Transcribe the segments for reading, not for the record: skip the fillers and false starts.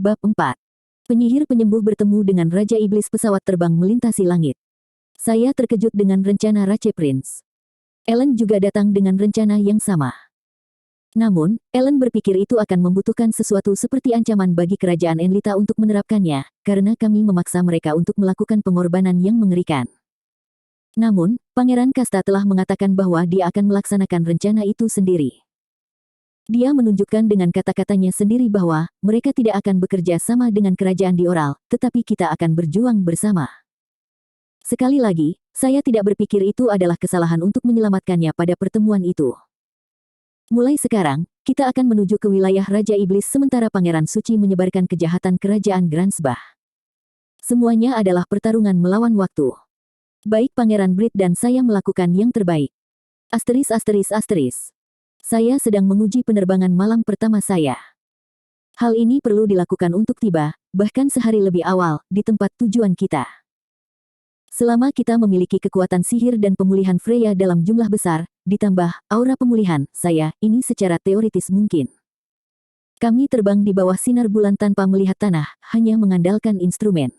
Bab 4. Penyihir penyembuh bertemu dengan Raja Iblis. Pesawat terbang melintasi langit. Saya terkejut dengan rencana Rache Prince. Ellen juga datang dengan rencana yang sama. Namun, Ellen berpikir itu akan membutuhkan sesuatu seperti ancaman bagi kerajaan Enlita untuk menerapkannya, karena kami memaksa mereka untuk melakukan pengorbanan yang mengerikan. Namun, Pangeran Kasta telah mengatakan bahwa dia akan melaksanakan rencana itu sendiri. Dia menunjukkan dengan kata-katanya sendiri bahwa mereka tidak akan bekerja sama dengan kerajaan di Oral, tetapi kita akan berjuang bersama. Sekali lagi, saya tidak berpikir itu adalah kesalahan untuk menyelamatkannya pada pertemuan itu. Mulai sekarang, kita akan menuju ke wilayah Raja Iblis sementara Pangeran Suci menyebarkan kejahatan kerajaan Gransbah. Semuanya adalah pertarungan melawan waktu. Baik Pangeran Brit dan saya melakukan yang terbaik. ****. Saya sedang menguji penerbangan malam pertama saya. Hal ini perlu dilakukan untuk tiba, bahkan sehari lebih awal, di tempat tujuan kita. Selama kita memiliki kekuatan sihir dan pemulihan Freya dalam jumlah besar, ditambah aura pemulihan, ini secara teoritis mungkin. Kami terbang di bawah sinar bulan tanpa melihat tanah, hanya mengandalkan instrumen.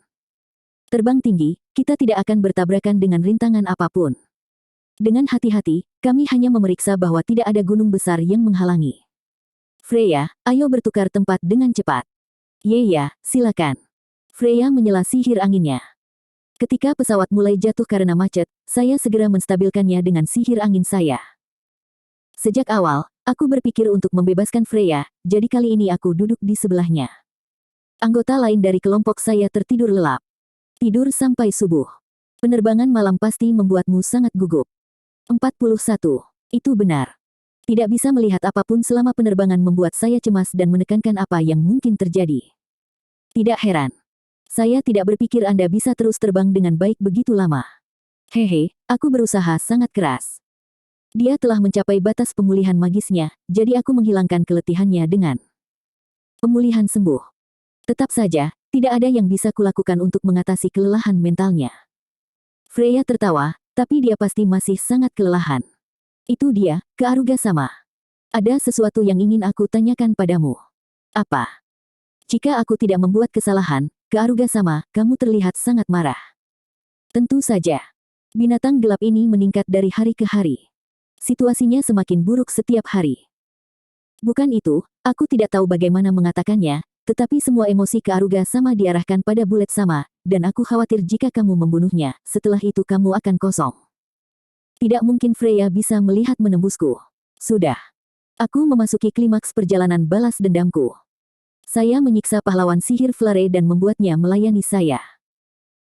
Terbang tinggi, kita tidak akan bertabrakan dengan rintangan apapun. Dengan hati-hati, kami hanya memeriksa bahwa tidak ada gunung besar yang menghalangi. Freya, ayo bertukar tempat dengan cepat. Ya, silakan. Freya menyela sihir anginnya. Ketika pesawat mulai jatuh karena macet, saya segera menstabilkannya dengan sihir angin saya. Sejak awal, aku berpikir untuk membebaskan Freya, jadi kali ini aku duduk di sebelahnya. Anggota lain dari kelompok saya tertidur lelap. Tidur sampai subuh. Penerbangan malam pasti membuatmu sangat gugup. 41. Itu benar. Tidak bisa melihat apapun selama penerbangan membuat saya cemas dan menekankan apa yang mungkin terjadi. Tidak heran. Saya tidak berpikir Anda bisa terus terbang dengan baik begitu lama. Hehe, aku berusaha sangat keras. Dia telah mencapai batas pemulihan magisnya, jadi aku menghilangkan keletihannya dengan pemulihan sembuh. Tetap saja, tidak ada yang bisa kulakukan untuk mengatasi kelelahan mentalnya. Freya tertawa, tapi dia pasti masih sangat kelelahan. Itu dia, Kearuga sama. Ada sesuatu yang ingin aku tanyakan padamu. Apa? Jika aku tidak membuat kesalahan, Kearuga sama, kamu terlihat sangat marah. Tentu saja. Binatang gelap ini meningkat dari hari ke hari. Situasinya semakin buruk setiap hari. Bukan itu, aku tidak tahu bagaimana mengatakannya, tetapi semua emosi Kearuga sama diarahkan pada bulet sama, dan aku khawatir jika kamu membunuhnya, setelah itu kamu akan kosong. Tidak mungkin Freya bisa melihat menembusku. Sudah. Aku memasuki klimaks perjalanan balas dendamku. Saya menyiksa pahlawan sihir Flare dan membuatnya melayani saya.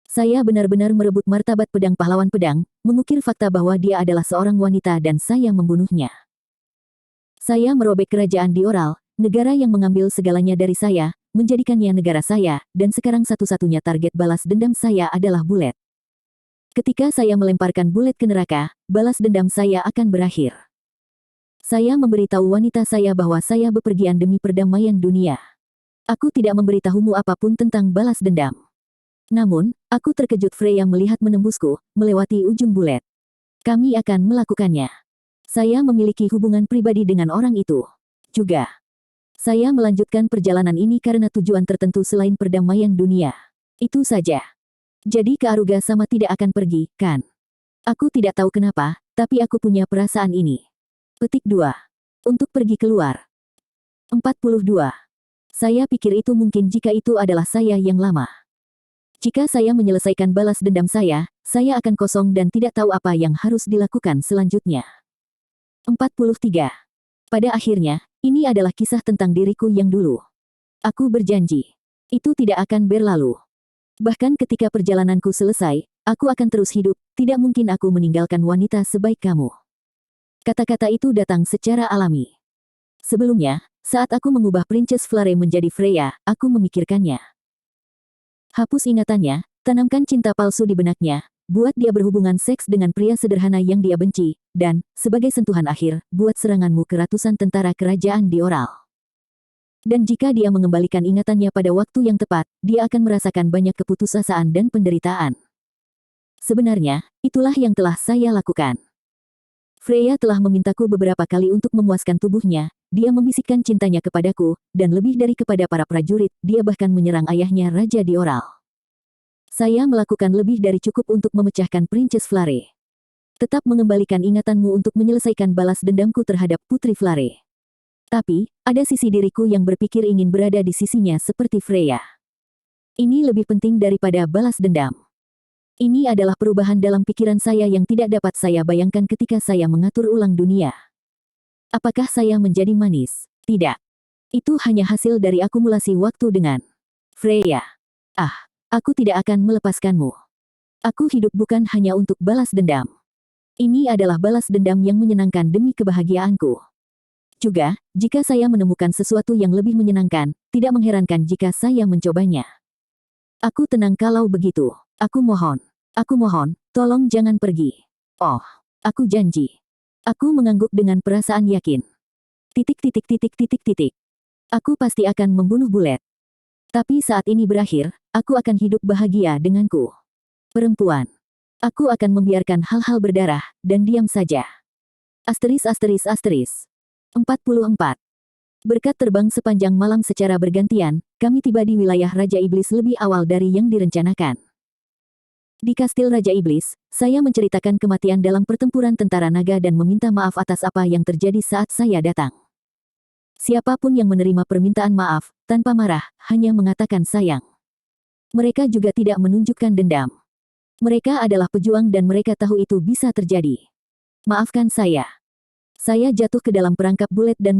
Saya benar-benar merebut martabat pedang pahlawan pedang, mengukir fakta bahwa dia adalah seorang wanita dan saya membunuhnya. Saya merobek kerajaan di Oral, negara yang mengambil segalanya dari saya, menjadikannya negara saya, dan sekarang satu-satunya target balas dendam saya adalah bulet. Ketika saya melemparkan bulet ke neraka, balas dendam saya akan berakhir. Saya memberitahu wanita saya bahwa saya bepergian demi perdamaian dunia. Aku tidak memberitahumu apapun tentang balas dendam. Namun, aku terkejut Freya melihat menembusku, melewati ujung bulet. Kami akan melakukannya. Saya memiliki hubungan pribadi dengan orang itu. Juga. Saya melanjutkan perjalanan ini karena tujuan tertentu selain perdamaian dunia. Itu saja. Jadi Kearuga sama tidak akan pergi, kan? Aku tidak tahu kenapa, tapi aku punya perasaan ini. Petik 2. Untuk pergi keluar. 42. Saya pikir itu mungkin jika itu adalah saya yang lama. Jika saya menyelesaikan balas dendam saya akan kosong dan tidak tahu apa yang harus dilakukan selanjutnya. 43. Pada akhirnya, ini adalah kisah tentang diriku yang dulu. Aku berjanji. Itu tidak akan berlalu. Bahkan ketika perjalananku selesai, aku akan terus hidup, tidak mungkin aku meninggalkan wanita sebaik kamu. Kata-kata itu datang secara alami. Sebelumnya, saat aku mengubah Princess Flare menjadi Freya, aku memikirkannya. Hapus ingatannya, tanamkan cinta palsu di benaknya, buat dia berhubungan seks dengan pria sederhana yang dia benci, dan, sebagai sentuhan akhir, buat seranganmu ke ratusan tentara kerajaan di Oral. Dan jika dia mengembalikan ingatannya pada waktu yang tepat, dia akan merasakan banyak keputusasaan dan penderitaan. Sebenarnya, itulah yang telah saya lakukan. Freya telah memintaku beberapa kali untuk memuaskan tubuhnya, dia membisikkan cintanya kepadaku, dan lebih dari kepada para prajurit, dia bahkan menyerang ayahnya Raja Dioral. Saya melakukan lebih dari cukup untuk memecahkan Princess Flare. Tetap mengembalikan ingatanmu untuk menyelesaikan balas dendamku terhadap Putri Flare. Tapi, ada sisi diriku yang berpikir ingin berada di sisinya seperti Freya. Ini lebih penting daripada balas dendam. Ini adalah perubahan dalam pikiran saya yang tidak dapat saya bayangkan ketika saya mengatur ulang dunia. Apakah saya menjadi manis? Tidak. Itu hanya hasil dari akumulasi waktu dengan Freya. Aku tidak akan melepaskanmu. Aku hidup bukan hanya untuk balas dendam. Ini adalah balas dendam yang menyenangkan demi kebahagiaanku. Juga, jika saya menemukan sesuatu yang lebih menyenangkan, tidak mengherankan jika saya mencobanya. Aku tenang kalau begitu. Aku mohon, tolong jangan pergi. Oh, aku janji. Aku mengangguk dengan perasaan yakin. Aku pasti akan membunuh Bullet. Tapi saat ini berakhir, aku akan hidup bahagia denganku. Perempuan. Aku akan membiarkan hal-hal berdarah, dan diam saja. ****44. Berkat terbang sepanjang malam secara bergantian, kami tiba di wilayah Raja Iblis lebih awal dari yang direncanakan. Di Kastil Raja Iblis, saya menceritakan kematian dalam pertempuran tentara naga dan meminta maaf atas apa yang terjadi saat saya datang. Siapapun yang menerima permintaan maaf, tanpa marah, hanya mengatakan sayang. Mereka juga tidak menunjukkan dendam. Mereka adalah pejuang dan mereka tahu itu bisa terjadi. Maafkan saya. Saya jatuh ke dalam perangkap Bullet dan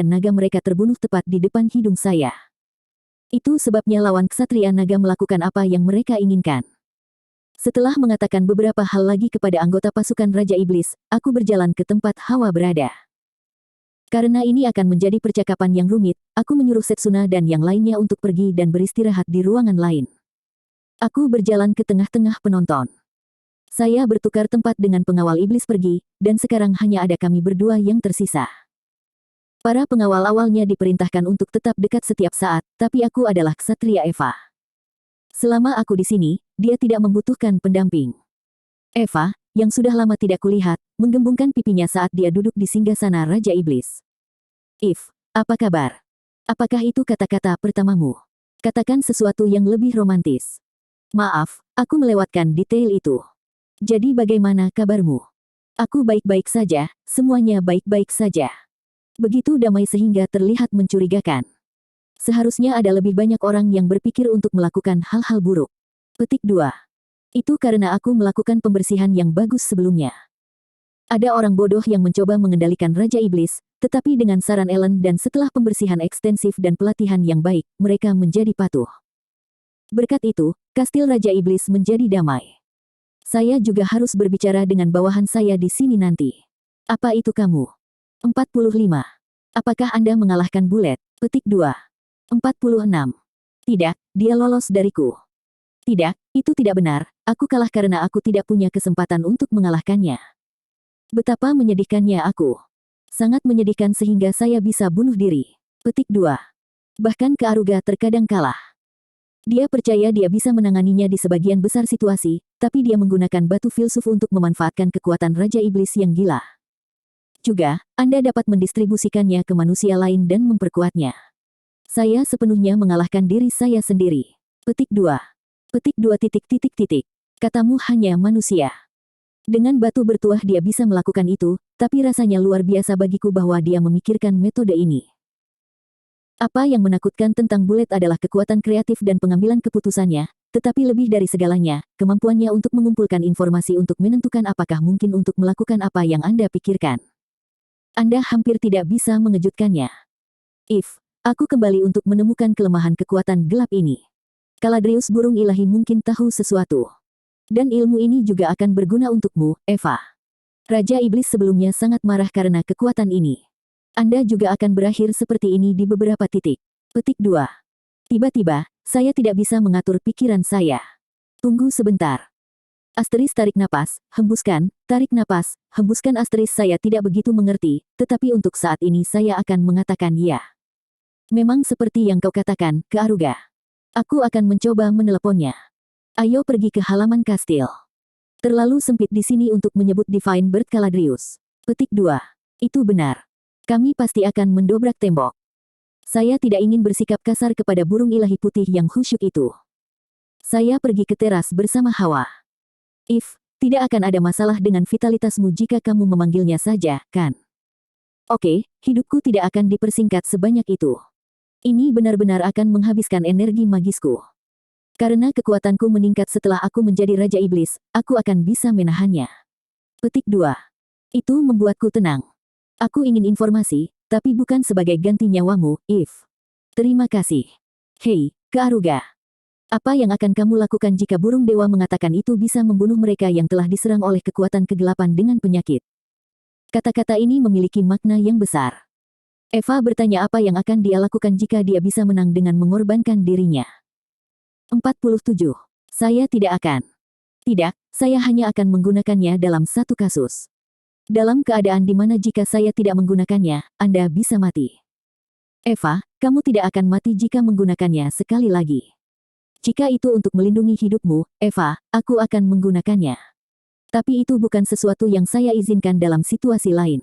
naga mereka terbunuh tepat di depan hidung saya. Itu sebabnya lawan ksatria naga melakukan apa yang mereka inginkan. Setelah mengatakan beberapa hal lagi kepada anggota pasukan Raja Iblis, aku berjalan ke tempat Hawa berada. Karena ini akan menjadi percakapan yang rumit, aku menyuruh Setsuna dan yang lainnya untuk pergi dan beristirahat di ruangan lain. Aku berjalan ke tengah-tengah penonton. Saya bertukar tempat dengan pengawal iblis pergi, dan sekarang hanya ada kami berdua yang tersisa. Para pengawal awalnya diperintahkan untuk tetap dekat setiap saat, tapi aku adalah ksatria Eva. Selama aku di sini, dia tidak membutuhkan pendamping. Eva, yang sudah lama tidak kulihat, menggembungkan pipinya saat dia duduk di singgasana Raja Iblis. If, apa kabar? Apakah itu kata-kata pertamamu? Katakan sesuatu yang lebih romantis. Maaf, aku melewatkan detail itu. Jadi bagaimana kabarmu? Aku baik-baik saja, semuanya baik-baik saja. Begitu damai sehingga terlihat mencurigakan. Seharusnya ada lebih banyak orang yang berpikir untuk melakukan hal-hal buruk. Petik 2. Itu karena aku melakukan pembersihan yang bagus sebelumnya. Ada orang bodoh yang mencoba mengendalikan Raja Iblis, tetapi dengan saran Ellen dan setelah pembersihan ekstensif dan pelatihan yang baik, mereka menjadi patuh. Berkat itu, Kastil Raja Iblis menjadi damai. Saya juga harus berbicara dengan bawahan saya di sini nanti. Apa itu kamu? 45. Apakah Anda mengalahkan Bullet? Petik 2. 46. Tidak, dia lolos dariku. Tidak, itu tidak benar, aku kalah karena aku tidak punya kesempatan untuk mengalahkannya. Betapa menyedihkannya aku. Sangat menyedihkan sehingga saya bisa bunuh diri. Petik 2. Bahkan Kearuga terkadang kalah. Dia percaya dia bisa menanganinya di sebagian besar situasi, tapi dia menggunakan batu filsuf untuk memanfaatkan kekuatan Raja Iblis yang gila. Juga, Anda dapat mendistribusikannya ke manusia lain dan memperkuatnya. Saya sepenuhnya mengalahkan diri saya sendiri. Petik 2. Petik 2. Katamu hanya manusia. Dengan batu bertuah dia bisa melakukan itu, tapi rasanya luar biasa bagiku bahwa dia memikirkan metode ini. Apa yang menakutkan tentang Bullet adalah kekuatan kreatif dan pengambilan keputusannya, tetapi lebih dari segalanya, kemampuannya untuk mengumpulkan informasi untuk menentukan apakah mungkin untuk melakukan apa yang Anda pikirkan. Anda hampir tidak bisa mengejutkannya. If, aku kembali untuk menemukan kelemahan kekuatan gelap ini. Caladrius burung ilahi mungkin tahu sesuatu. Dan ilmu ini juga akan berguna untukmu, Eva. Raja Iblis sebelumnya sangat marah karena kekuatan ini. Anda juga akan berakhir seperti ini di beberapa titik. Petik 2. Tiba-tiba, saya tidak bisa mengatur pikiran saya. Tunggu sebentar. Tarik napas, hembuskan, tarik napas, hembuskan. Saya tidak begitu mengerti, tetapi untuk saat ini saya akan mengatakan ya. Memang seperti yang kau katakan, Kearuga. Aku akan mencoba meneleponnya. Ayo pergi ke halaman kastil. Terlalu sempit di sini untuk menyebut Divine Bird Caladrius. Petik 2. Itu benar. Kami pasti akan mendobrak tembok. Saya tidak ingin bersikap kasar kepada burung ilahi putih yang khusyuk itu. Saya pergi ke teras bersama Hawa. If, tidak akan ada masalah dengan vitalitasmu jika kamu memanggilnya saja, kan? Oke, hidupku tidak akan dipersingkat sebanyak itu. Ini benar-benar akan menghabiskan energi magisku. Karena kekuatanku meningkat setelah aku menjadi Raja Iblis, aku akan bisa menahannya. Petik 2. Itu membuatku tenang. Aku ingin informasi, tapi bukan sebagai ganti nyawamu, If. Terima kasih. Hei, Kearuga. Apa yang akan kamu lakukan jika burung dewa mengatakan itu bisa membunuh mereka yang telah diserang oleh kekuatan kegelapan dengan penyakit? Kata-kata ini memiliki makna yang besar. Eva bertanya apa yang akan dia lakukan jika dia bisa menang dengan mengorbankan dirinya. 47. Saya tidak akan. Tidak, saya hanya akan menggunakannya dalam satu kasus. Dalam keadaan di mana jika saya tidak menggunakannya, Anda bisa mati. Eva, kamu tidak akan mati jika menggunakannya sekali lagi. Jika itu untuk melindungi hidupmu, Eva, aku akan menggunakannya. Tapi itu bukan sesuatu yang saya izinkan dalam situasi lain.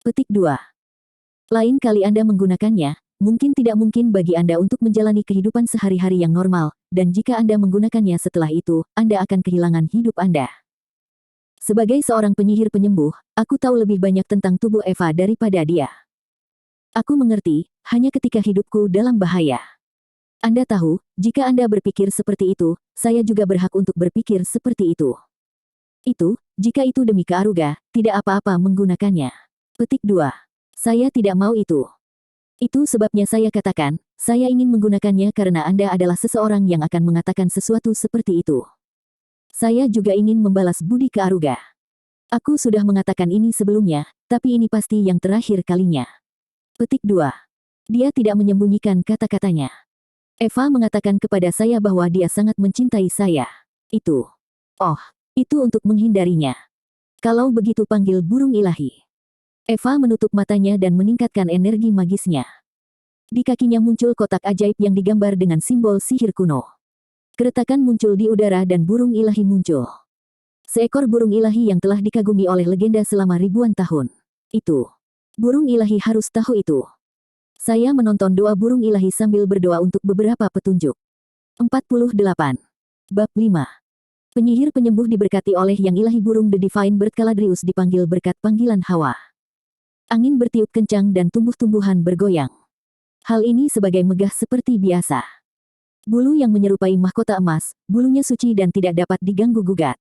Petik 2. Lain kali Anda menggunakannya, mungkin tidak mungkin bagi Anda untuk menjalani kehidupan sehari-hari yang normal, dan jika Anda menggunakannya setelah itu, Anda akan kehilangan hidup Anda. Sebagai seorang penyihir penyembuh, aku tahu lebih banyak tentang tubuh Eva daripada dia. Aku mengerti, hanya ketika hidupku dalam bahaya. Anda tahu, jika Anda berpikir seperti itu, saya juga berhak untuk berpikir seperti itu. Jika itu demi Kearuga, tidak apa-apa menggunakannya. Petik 2. Saya tidak mau itu. Itu sebabnya saya katakan, saya ingin menggunakannya karena Anda adalah seseorang yang akan mengatakan sesuatu seperti itu. Saya juga ingin membalas budi Kearuga. Aku sudah mengatakan ini sebelumnya, tapi ini pasti yang terakhir kalinya. Petik 2. Dia tidak menyembunyikan kata-katanya. Eva mengatakan kepada saya bahwa dia sangat mencintai saya. Itu untuk menghindarinya. Kalau begitu panggil burung ilahi. Eva menutup matanya dan meningkatkan energi magisnya. Di kakinya muncul kotak ajaib yang digambar dengan simbol sihir kuno. Keretakan muncul di udara dan burung ilahi muncul. Seekor burung ilahi yang telah dikagumi oleh legenda selama ribuan tahun. Burung ilahi harus tahu itu. Saya menonton doa burung ilahi sambil berdoa untuk beberapa petunjuk. 48. Bab 5. Penyihir penyembuh diberkati oleh yang ilahi burung The Divine Bird Caladrius dipanggil berkat panggilan Hawa. Angin bertiup kencang dan tumbuh-tumbuhan bergoyang. Hal ini sebagai megah seperti biasa. Bulu yang menyerupai mahkota emas, bulunya suci dan tidak dapat diganggu-gugat.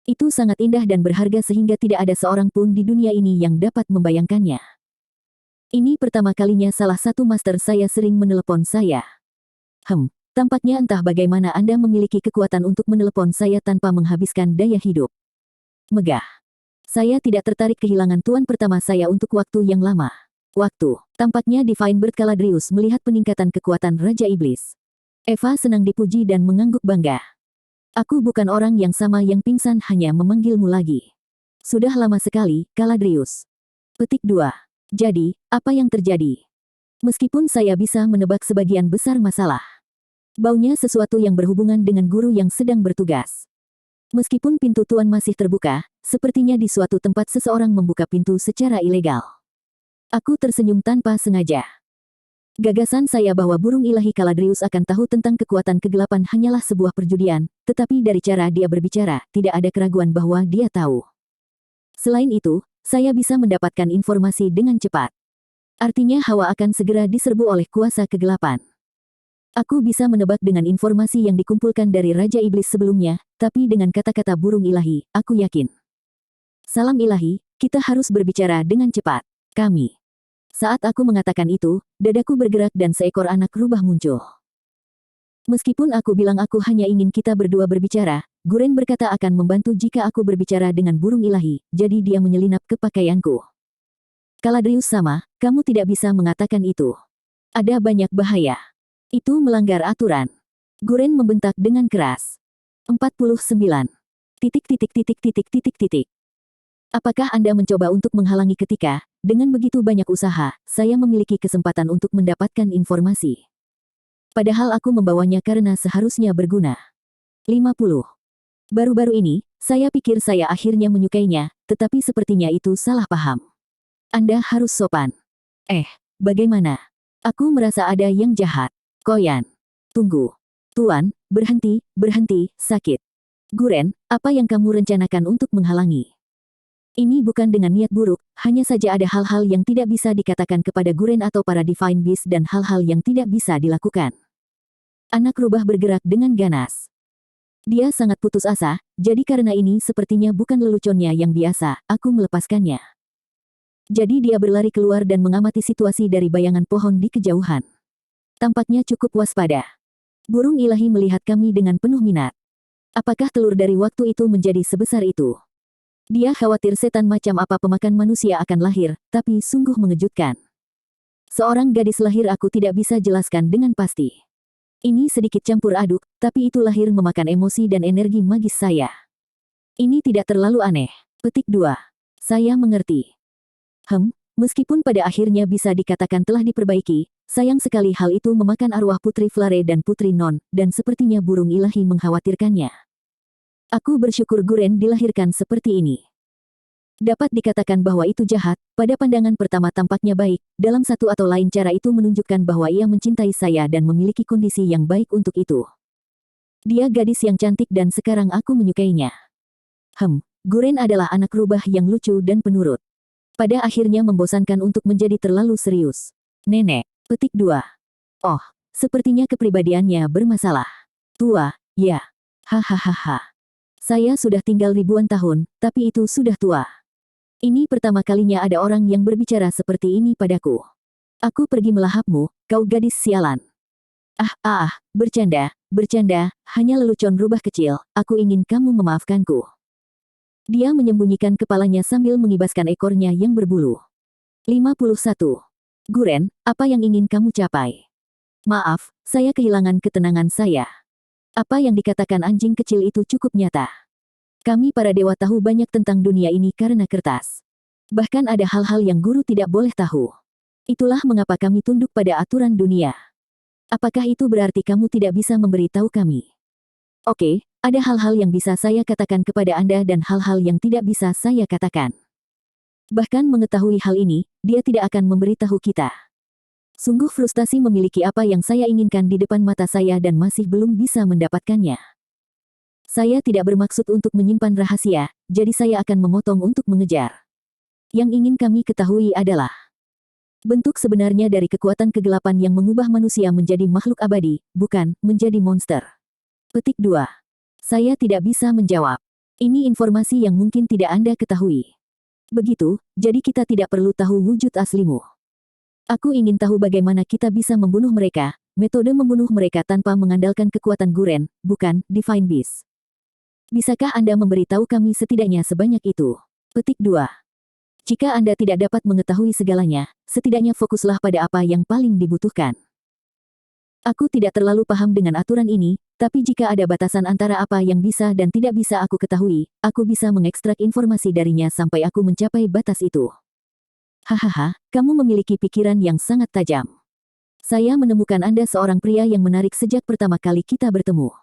Itu sangat indah dan berharga sehingga tidak ada seorang pun di dunia ini yang dapat membayangkannya. Ini pertama kalinya salah satu master saya sering menelepon saya. Tampaknya entah bagaimana Anda memiliki kekuatan untuk menelepon saya tanpa menghabiskan daya hidup. Megah. Saya tidak tertarik kehilangan tuan pertama saya untuk waktu yang lama. Tampaknya Divine Bird Caladrius melihat peningkatan kekuatan Raja Iblis. Eva senang dipuji dan mengangguk bangga. Aku bukan orang yang sama yang pingsan hanya memanggilmu lagi. Sudah lama sekali, Caladrius. Petik 2. Jadi, apa yang terjadi? Meskipun saya bisa menebak sebagian besar masalah. Baunya sesuatu yang berhubungan dengan guru yang sedang bertugas. Meskipun pintu tuan masih terbuka, sepertinya di suatu tempat seseorang membuka pintu secara ilegal. Aku tersenyum tanpa sengaja. Gagasan saya bahwa burung ilahi Caladrius akan tahu tentang kekuatan kegelapan hanyalah sebuah perjudian, tetapi dari cara dia berbicara, tidak ada keraguan bahwa dia tahu. Selain itu, saya bisa mendapatkan informasi dengan cepat. Artinya Hawa akan segera diserbu oleh kuasa kegelapan. Aku bisa menebak dengan informasi yang dikumpulkan dari Raja Iblis sebelumnya, tapi dengan kata-kata burung ilahi, aku yakin. Salam ilahi, kita harus berbicara dengan cepat. Saat aku mengatakan itu, dadaku bergerak dan seekor anak rubah muncul. Meskipun aku bilang aku hanya ingin kita berdua berbicara, Guren berkata akan membantu jika aku berbicara dengan burung ilahi, jadi dia menyelinap ke pakaianku. Caladrius sama, kamu tidak bisa mengatakan itu. Ada banyak bahaya. Itu melanggar aturan. Guren membentak dengan keras. 49. Apakah Anda mencoba untuk menghalangi ketika, dengan begitu banyak usaha, saya memiliki kesempatan untuk mendapatkan informasi? Padahal aku membawanya karena seharusnya berguna. 50. Baru-baru ini, saya pikir saya akhirnya menyukainya, tetapi sepertinya itu salah paham. Anda harus sopan. Bagaimana? Aku merasa ada yang jahat. Koyan. Tunggu. Tuan, berhenti, sakit. Guren, apa yang kamu rencanakan untuk menghalangi? Ini bukan dengan niat buruk, hanya saja ada hal-hal yang tidak bisa dikatakan kepada Guren atau para Divine Beast dan hal-hal yang tidak bisa dilakukan. Anak rubah bergerak dengan ganas. Dia sangat putus asa, jadi karena ini sepertinya bukan leluconnya yang biasa, aku melepaskannya. Jadi dia berlari keluar dan mengamati situasi dari bayangan pohon di kejauhan. Tampaknya cukup waspada. Burung ilahi melihat kami dengan penuh minat. Apakah telur dari waktu itu menjadi sebesar itu? Dia khawatir setan macam apa pemakan manusia akan lahir, tapi sungguh mengejutkan. Seorang gadis lahir aku tidak bisa jelaskan dengan pasti. Ini sedikit campur aduk, tapi itu lahir memakan emosi dan energi magis saya. Ini tidak terlalu aneh. Petik 2. Saya mengerti. Meskipun pada akhirnya bisa dikatakan telah diperbaiki, sayang sekali hal itu memakan arwah Putri Flare dan Putri Non, dan sepertinya burung ilahi mengkhawatirkannya. Aku bersyukur Guren dilahirkan seperti ini. Dapat dikatakan bahwa itu jahat, pada pandangan pertama tampaknya baik, dalam satu atau lain cara itu menunjukkan bahwa ia mencintai saya dan memiliki kondisi yang baik untuk itu. Dia gadis yang cantik dan sekarang aku menyukainya. Guren adalah anak rubah yang lucu dan penurut. Pada akhirnya membosankan untuk menjadi terlalu serius. Nenek. Petik 2. Oh, sepertinya kepribadiannya bermasalah. Tua, ya. Hahaha. Saya sudah tinggal ribuan tahun, tapi itu sudah tua. Ini pertama kalinya ada orang yang berbicara seperti ini padaku. Aku pergi melahapmu, kau gadis sialan. Bercanda, hanya lelucon rubah kecil, aku ingin kamu memaafkanku. Dia menyembunyikan kepalanya sambil mengibaskan ekornya yang berbulu. 51. Guren, apa yang ingin kamu capai? Maaf, saya kehilangan ketenangan saya. Apa yang dikatakan anjing kecil itu cukup nyata. Kami para dewa tahu banyak tentang dunia ini karena kertas. Bahkan ada hal-hal yang guru tidak boleh tahu. Itulah mengapa kami tunduk pada aturan dunia. Apakah itu berarti kamu tidak bisa memberitahu kami? Oke, ada hal-hal yang bisa saya katakan kepada Anda dan hal-hal yang tidak bisa saya katakan. Bahkan mengetahui hal ini, dia tidak akan memberitahu kita. Sungguh frustasi memiliki apa yang saya inginkan di depan mata saya dan masih belum bisa mendapatkannya. Saya tidak bermaksud untuk menyimpan rahasia, jadi saya akan memotong untuk mengejar. Yang ingin kami ketahui adalah bentuk sebenarnya dari kekuatan kegelapan yang mengubah manusia menjadi makhluk abadi, bukan menjadi monster. Petik 2. Saya tidak bisa menjawab. Ini informasi yang mungkin tidak Anda ketahui. Begitu, jadi kita tidak perlu tahu wujud aslimu. Aku ingin tahu bagaimana kita bisa membunuh mereka, metode membunuh mereka tanpa mengandalkan kekuatan Guren, bukan Divine Beast. Bisakah Anda memberitahu kami setidaknya sebanyak itu? Petik 2. Jika Anda tidak dapat mengetahui segalanya, setidaknya fokuslah pada apa yang paling dibutuhkan. Aku tidak terlalu paham dengan aturan ini, tapi jika ada batasan antara apa yang bisa dan tidak bisa aku ketahui, aku bisa mengekstrak informasi darinya sampai aku mencapai batas itu. Hahaha, kamu memiliki pikiran yang sangat tajam. Saya menemukan Anda seorang pria yang menarik sejak pertama kali kita bertemu.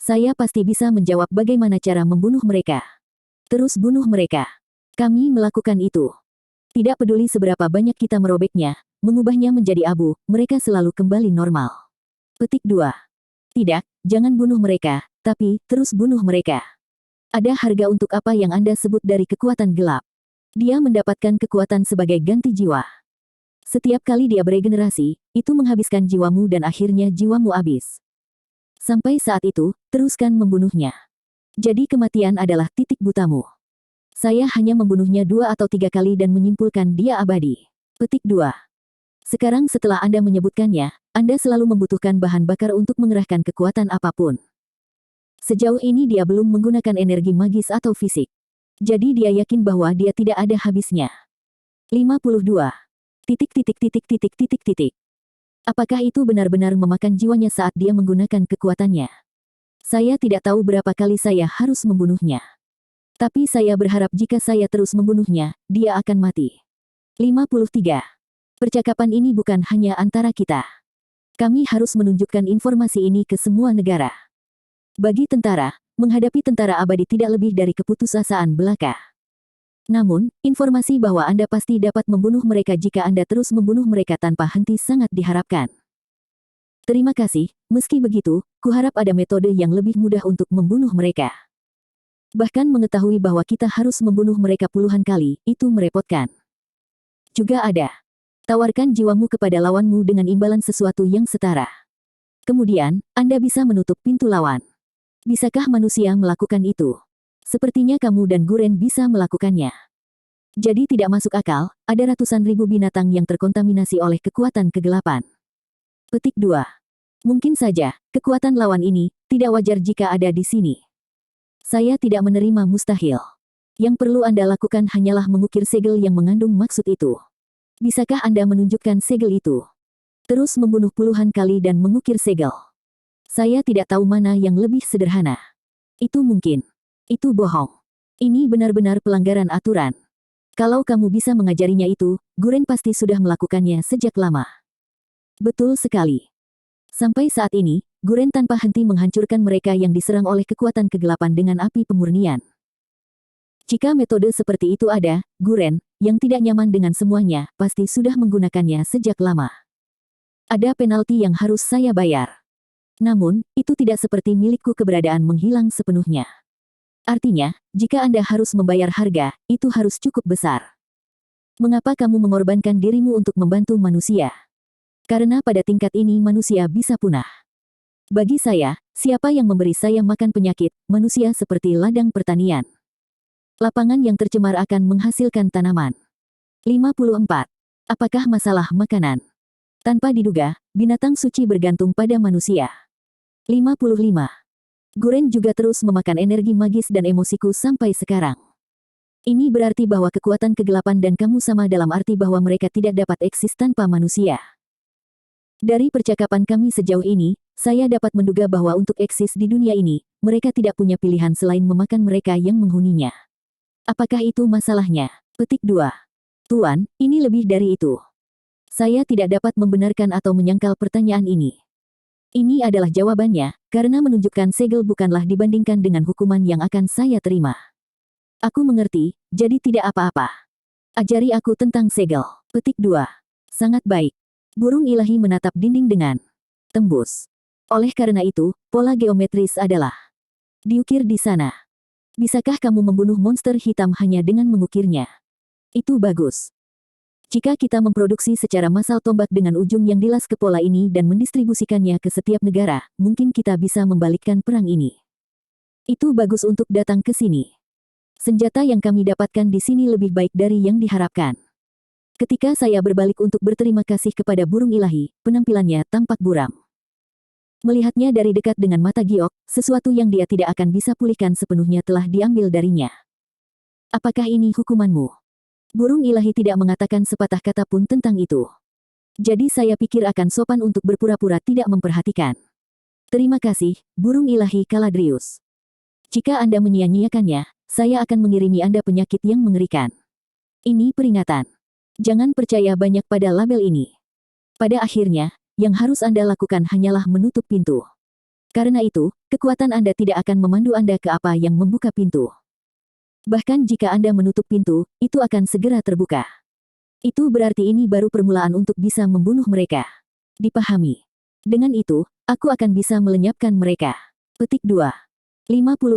Saya pasti bisa menjawab bagaimana cara membunuh mereka. Terus bunuh mereka. Kami melakukan itu. Tidak peduli seberapa banyak kita merobeknya, mengubahnya menjadi abu, mereka selalu kembali normal. Petik 2. Tidak, jangan bunuh mereka, tapi terus bunuh mereka. Ada harga untuk apa yang Anda sebut dari kekuatan gelap. Dia mendapatkan kekuatan sebagai ganti jiwa. Setiap kali dia beregenerasi, itu menghabiskan jiwamu dan akhirnya jiwamu habis. Sampai saat itu, teruskan membunuhnya. Jadi kematian adalah titik butamu. Saya hanya membunuhnya 2 atau 3 kali dan menyimpulkan dia abadi. Petik 2. Sekarang setelah Anda menyebutkannya, Anda selalu membutuhkan bahan bakar untuk mengerahkan kekuatan apapun. Sejauh ini dia belum menggunakan energi magis atau fisik. Jadi dia yakin bahwa dia tidak ada habisnya. 52. Apakah itu benar-benar memakan jiwanya saat dia menggunakan kekuatannya? Saya tidak tahu berapa kali saya harus membunuhnya. Tapi saya berharap jika saya terus membunuhnya, dia akan mati. 53. Percakapan ini bukan hanya antara kita. Kami harus menunjukkan informasi ini ke semua negara. Bagi tentara, menghadapi tentara abadi tidak lebih dari keputusasaan belaka. Namun, informasi bahwa Anda pasti dapat membunuh mereka jika Anda terus membunuh mereka tanpa henti sangat diharapkan. Terima kasih, meski begitu, kuharap ada metode yang lebih mudah untuk membunuh mereka. Bahkan mengetahui bahwa kita harus membunuh mereka puluhan kali, itu merepotkan. Juga ada. Tawarkan jiwamu kepada lawanmu dengan imbalan sesuatu yang setara. Kemudian, Anda bisa menutup pintu lawan. Bisakah manusia melakukan itu? Sepertinya kamu dan Guren bisa melakukannya. Jadi tidak masuk akal, ada ratusan ribu binatang yang terkontaminasi oleh kekuatan kegelapan. Petik 2. Mungkin saja, kekuatan lawan ini tidak wajar jika ada di sini. Saya tidak menerima mustahil. Yang perlu Anda lakukan hanyalah mengukir segel yang mengandung maksud itu. Bisakah Anda menunjukkan segel itu? Terus membunuh puluhan kali dan mengukir segel. Saya tidak tahu mana yang lebih sederhana. Itu mungkin. Itu bohong. Ini benar-benar pelanggaran aturan. Kalau kamu bisa mengajarinya itu, Guren pasti sudah melakukannya sejak lama. Betul sekali. Sampai saat ini, Guren tanpa henti menghancurkan mereka yang diserang oleh kekuatan kegelapan dengan api pemurnian. Jika metode seperti itu ada, Guren, yang tidak nyaman dengan semuanya, pasti sudah menggunakannya sejak lama. Ada penalti yang harus saya bayar. Namun, itu tidak seperti milikku keberadaan menghilang sepenuhnya. Artinya, jika Anda harus membayar harga, itu harus cukup besar. Mengapa kamu mengorbankan dirimu untuk membantu manusia? Karena pada tingkat ini manusia bisa punah. Bagi saya, siapa yang memberi saya makan penyakit, manusia seperti ladang pertanian. Lapangan yang tercemar akan menghasilkan tanaman. 54. Apakah masalah makanan? Tanpa diduga, binatang suci bergantung pada manusia. 55. Guren juga terus memakan energi magis dan emosiku sampai sekarang. Ini berarti bahwa kekuatan kegelapan dan kamu sama dalam arti bahwa mereka tidak dapat eksis tanpa manusia. Dari percakapan kami sejauh ini, saya dapat menduga bahwa untuk eksis di dunia ini, mereka tidak punya pilihan selain memakan mereka yang menghuninya. Apakah itu masalahnya? Petik 2. Tuan, ini lebih dari itu. Saya tidak dapat membenarkan atau menyangkal pertanyaan ini. Ini adalah jawabannya, karena menunjukkan segel bukanlah dibandingkan dengan hukuman yang akan saya terima. Aku mengerti, jadi tidak apa-apa. Ajari aku tentang segel. Petik 2. Sangat baik. Burung ilahi menatap dinding dengan tembus. Oleh karena itu, pola geometris adalah diukir di sana. Bisakah kamu membunuh monster hitam hanya dengan mengukirnya? Itu bagus. Jika kita memproduksi secara massal tombak dengan ujung yang dilas ke pola ini dan mendistribusikannya ke setiap negara, mungkin kita bisa membalikkan perang ini. Itu bagus untuk datang ke sini. Senjata yang kami dapatkan di sini lebih baik dari yang diharapkan. Ketika saya berbalik untuk berterima kasih kepada burung ilahi, penampilannya tampak buram. Melihatnya dari dekat dengan mata giok, sesuatu yang dia tidak akan bisa pulihkan sepenuhnya telah diambil darinya. Apakah ini hukumanmu? Burung ilahi tidak mengatakan sepatah kata pun tentang itu. Jadi saya pikir akan sopan untuk berpura-pura tidak memperhatikan. Terima kasih, burung ilahi Caladrius. Jika Anda menyia-nyiakannya, saya akan mengirimi Anda penyakit yang mengerikan. Ini peringatan. Jangan percaya banyak pada label ini. Pada akhirnya, yang harus Anda lakukan hanyalah menutup pintu. Karena itu, kekuatan Anda tidak akan memandu Anda ke apa yang membuka pintu. Bahkan jika Anda menutup pintu, itu akan segera terbuka. Itu berarti ini baru permulaan untuk bisa membunuh mereka. Dipahami. Dengan itu, aku akan bisa melenyapkan mereka. Petik 2. 56.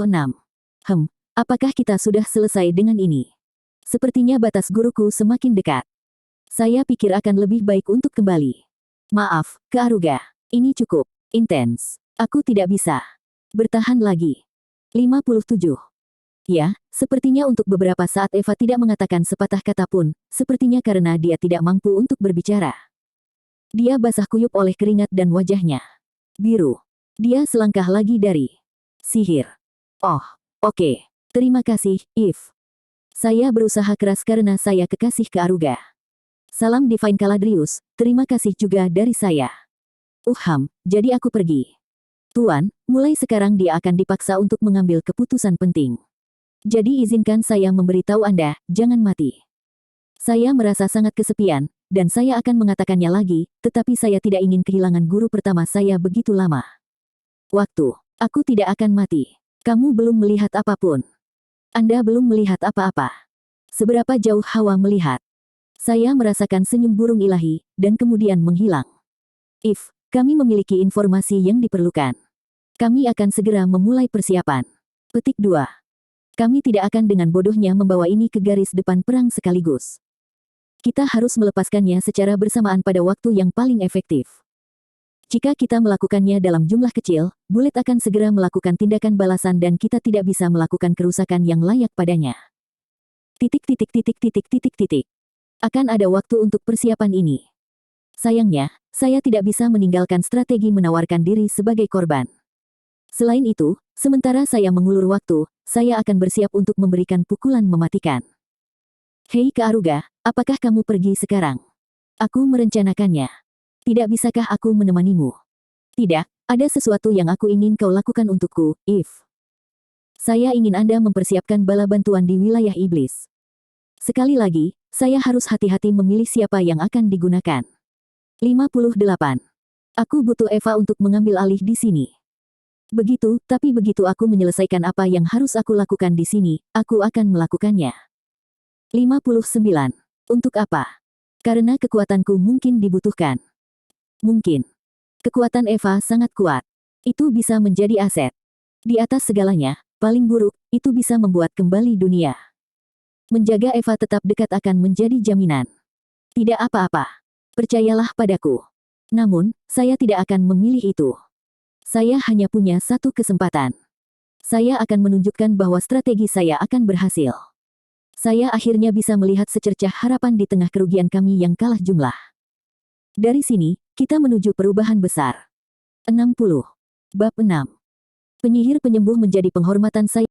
Apakah kita sudah selesai dengan ini? Sepertinya batas guruku semakin dekat. Saya pikir akan lebih baik untuk kembali. Maaf, ke Aruga. Ini cukup intens. Aku tidak bisa bertahan lagi. 57. Ya, sepertinya untuk beberapa saat Eva tidak mengatakan sepatah kata pun, sepertinya karena dia tidak mampu untuk berbicara. Dia basah kuyup oleh keringat dan wajahnya biru. Dia selangkah lagi dari sihir. Oh, oke. Terima kasih, Eve. Saya berusaha keras karena saya kekasih ke Aruga. Salam Divine Caladrius, terima kasih juga dari saya. Jadi aku pergi. Tuan, mulai sekarang dia akan dipaksa untuk mengambil keputusan penting. Jadi izinkan saya memberitahu Anda, jangan mati. Saya merasa sangat kesepian, dan saya akan mengatakannya lagi, tetapi saya tidak ingin kehilangan guru pertama saya begitu lama. Waktu. Aku tidak akan mati. Kamu belum melihat apapun. Anda belum melihat apa-apa. Seberapa jauh Hawa melihat? Saya merasakan senyum burung ilahi, dan kemudian menghilang. If, kami memiliki informasi yang diperlukan. Kami akan segera memulai persiapan. Petik 2. Kami tidak akan dengan bodohnya membawa ini ke garis depan perang sekaligus. Kita harus melepaskannya secara bersamaan pada waktu yang paling efektif. Jika kita melakukannya dalam jumlah kecil, Bullet akan segera melakukan tindakan balasan dan kita tidak bisa melakukan kerusakan yang layak padanya. Akan ada waktu untuk persiapan ini. Sayangnya, saya tidak bisa meninggalkan strategi menawarkan diri sebagai korban. Selain itu, sementara saya mengulur waktu, saya akan bersiap untuk memberikan pukulan mematikan. Hei Kearuga, apakah kamu pergi sekarang? Aku merencanakannya. Tidak bisakah aku menemanimu? Tidak, ada sesuatu yang aku ingin kau lakukan untukku, If. Saya ingin Anda mempersiapkan bala bantuan di wilayah iblis. Sekali lagi, saya harus hati-hati memilih siapa yang akan digunakan. 58. Aku butuh Eva untuk mengambil alih di sini. Tapi begitu aku menyelesaikan apa yang harus aku lakukan di sini, aku akan melakukannya. 59. Untuk apa? Karena kekuatanku mungkin dibutuhkan. Mungkin. Kekuatan Eva sangat kuat. Itu bisa menjadi aset. Di atas segalanya, paling buruk, itu bisa membuat kembali dunia. Menjaga Eva tetap dekat akan menjadi jaminan. Tidak apa-apa. Percayalah padaku. Namun, saya tidak akan memilih itu. Saya hanya punya satu kesempatan. Saya akan menunjukkan bahwa strategi saya akan berhasil. Saya akhirnya bisa melihat secercah harapan di tengah kerugian kami yang kalah jumlah. Dari sini, kita menuju perubahan besar. 60. Bab 6. Penyihir penyembuh menjadi penghormatan saya